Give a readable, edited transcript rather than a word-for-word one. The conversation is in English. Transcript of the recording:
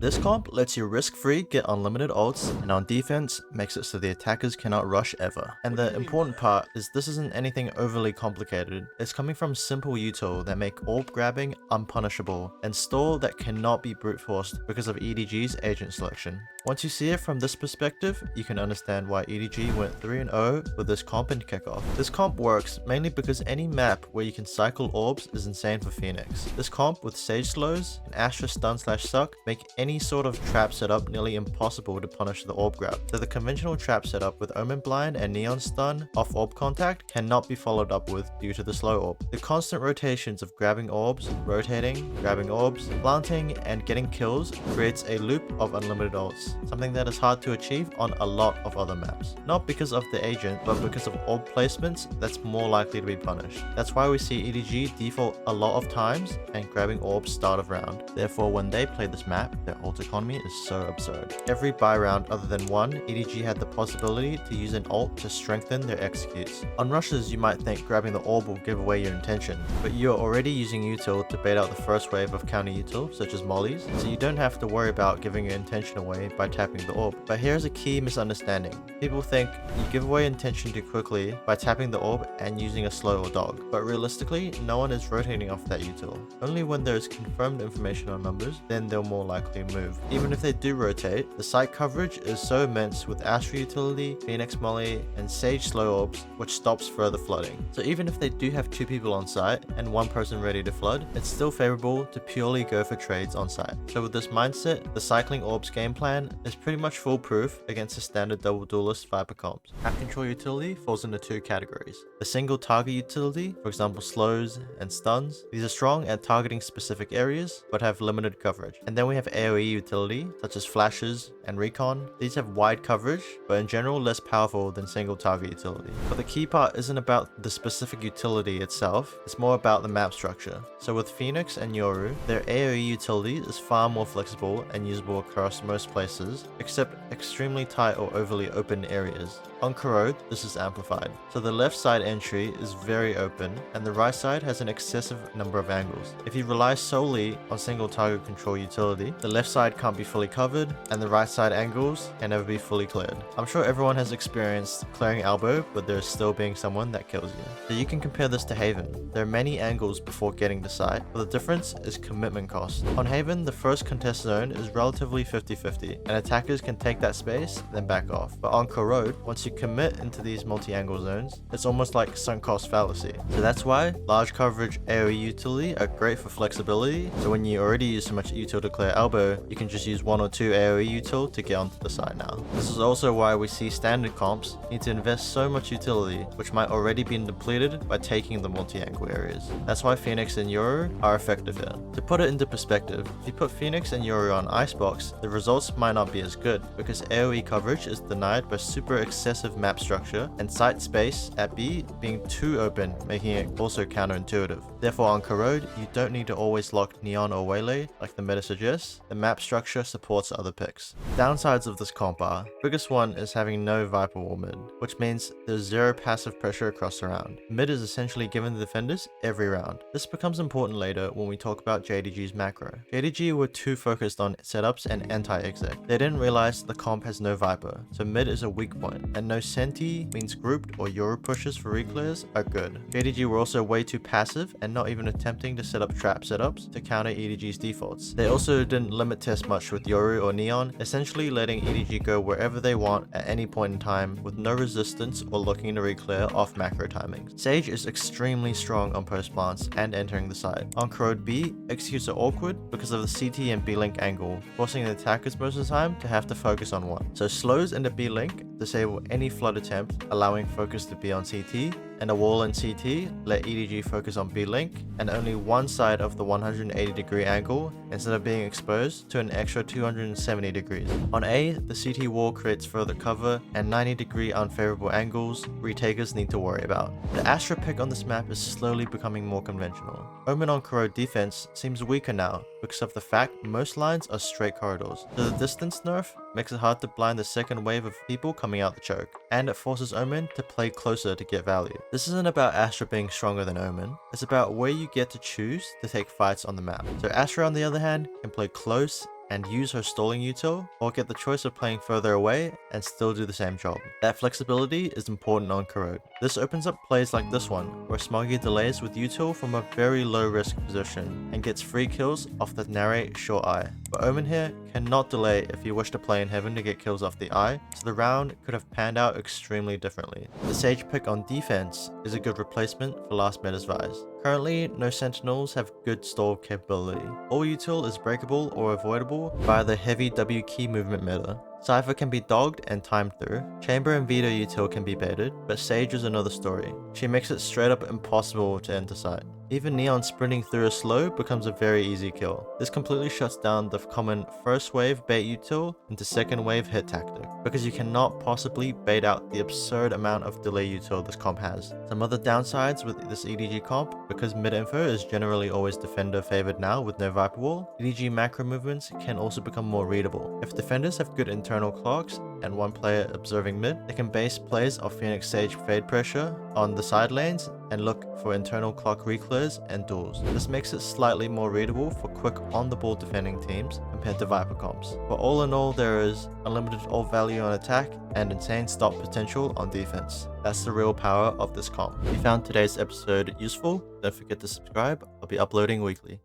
This comp lets you risk-free get unlimited ults, and on defense, makes it so the attackers cannot rush ever. And the important part is this isn't anything overly complicated. It's coming from simple util that make orb grabbing unpunishable, and stall that cannot be brute forced because of EDG's agent selection. Once you see it from this perspective, you can understand why EDG went 3-0 with this comp in kickoff. This comp works mainly because any map where you can cycle orbs is insane for Phoenix. This comp with Sage slows and Astra stun/suck make any sort of trap setup nearly impossible to punish the orb grab. So the conventional trap setup with Omen Blind and Neon Stun off orb contact cannot be followed up with due to the slow orb. The constant rotations of grabbing orbs, rotating, grabbing orbs, planting, and getting kills creates a loop of unlimited ults. Something that is hard to achieve on a lot of other maps. Not because of the agent, but because of orb placements that's more likely to be punished. That's why we see EDG default a lot of times and grabbing orbs start of round. Therefore, when they play this map, their ult economy is so absurd. Every buy round other than one, EDG had the possibility to use an ult to strengthen their executes. On rushes, you might think grabbing the orb will give away your intention, but you're already using util to bait out the first wave of counter util, such as mollies, so you don't have to worry about giving your intention away by tapping the orb. But here's a key misunderstanding. People think you give away intention too quickly by tapping the orb and using a slow or dog, but realistically, no one is rotating off that util. Only when there is confirmed information on numbers, then they'll more likely move. Even if they do rotate, the site coverage is so immense with Astra utility, Phoenix Molly, and Sage slow orbs, which stops further flooding. So even if they do have 2 people on site and 1 person ready to flood, it's still favorable to purely go for trades on site. So with this mindset, the cycling orbs game plan is pretty much foolproof against the standard double duelist Viper comps. Map control utility falls into 2 categories. The single target utility, for example slows and stuns, these are strong at targeting specific areas, but have limited coverage. And then we have AoE utility, such as flashes and recon. These have wide coverage, but in general less powerful than single target utility. But the key part isn't about the specific utility itself, it's more about the map structure. So with Phoenix and Yoru, their AoE utility is far more flexible and usable across most places, except extremely tight or overly open areas. On Corrode, this is amplified. So the left side entry is very open, and the right side has an excessive number of angles. If you rely solely on single target control utility, the left side can't be fully covered, and the right side angles can never be fully cleared. I'm sure everyone has experienced clearing elbow, but there's still being someone that kills you. So you can compare this to Haven. There are many angles before getting to site, but the difference is commitment cost. On Haven, the first contest zone is relatively 50-50, and attackers can take that space, then back off. But on Corrode, once you commit into these multi-angle zones, it's almost like sunk cost fallacy. So that's why large coverage AoE utility are great for flexibility, so when you already use so much util to clear elbow, you can just use 1 or 2 AoE util to get onto the side now. This is also why we see standard comps need to invest so much utility, which might already be depleted by taking the multi-angle areas. That's why Phoenix and Yoru are effective here. To put it into perspective, if you put Phoenix and Yoru on Icebox, the results might not be as good, because AoE coverage is denied by super excessive map structure and site space at B being too open, making it also counterintuitive. Therefore on Corrode, you don't need to always lock Neon or Waylay like the meta suggests. The map structure supports other picks. Downsides of this comp are, biggest one is having no Viper wall mid, which means there's 0 passive pressure across the round. Mid is essentially given the defenders every round. This becomes important later when we talk about JDG's macro. JDG were too focused on setups and anti-exec. They didn't realize the comp has no Viper, so mid is a weak point, and no Senti means grouped or Yoru pushes for reclears are good. JDG were also way too passive and not even attempting to set up trap setups to counter EDG's defaults. They also didn't limit test much with Yoru or Neon, essentially letting EDG go wherever they want at any point in time with no resistance or looking to reclear off macro timings. Sage is extremely strong on post plants and entering the site. On Corrode B, executes are awkward because of the CT and B link angle, forcing the attackers most of the time to have to focus on one. So slows in the B link disable any flood attempt, allowing focus to be on CT, and a wall in CT let EDG focus on B link and only one side of the 180-degree angle instead of being exposed to an extra 270 degrees. On A, the CT wall creates further cover and 90-degree unfavorable angles retakers need to worry about. The Astra pick on this map is slowly becoming more conventional. Omen on Corrode defense seems weaker now because of the fact most lines are straight corridors, so the distance nerf makes it hard to blind the second wave of people coming out the choke, and it forces Omen to play closer to get value. This isn't about Astra being stronger than Omen, it's about where you get to choose to take fights on the map. So Astra on the other hand can play close and use her stalling util, or get the choice of playing further away and still do the same job. That flexibility is important on Corrode. This opens up plays like this one, where Smoggy delays with util from a very low risk position and gets free kills off the narrate short eye. But Omen here cannot delay if you wish to play in heaven to get kills off the eye, so the round could have panned out extremely differently. The Sage pick on defense is a good replacement for last meta's Vise. Currently, no Sentinels have good stall capability. All util is breakable or avoidable via the heavy W key movement meta. Cypher can be dogged and timed through. Chamber and Veto util can be baited, but Sage is another story. She makes it straight up impossible to enter sight. Even Neon sprinting through a slow becomes a very easy kill. This completely shuts down the common first wave bait util into second wave hit tactic, because you cannot possibly bait out the absurd amount of delay util this comp has. Some other downsides with this EDG comp, because mid info is generally always defender favored now with no Viper Wall, EDG macro movements can also become more readable. If defenders have good internal clocks and one player observing mid, they can base plays of Phoenix Sage fade pressure on the side lanes and look for internal clock reclears and duels. This makes it slightly more readable for quick on-the-ball defending teams compared to Viper comps. But all in all, there is unlimited ult value on attack and insane stop potential on defense. That's the real power of this comp. If you found today's episode useful, don't forget to subscribe. I'll be uploading weekly.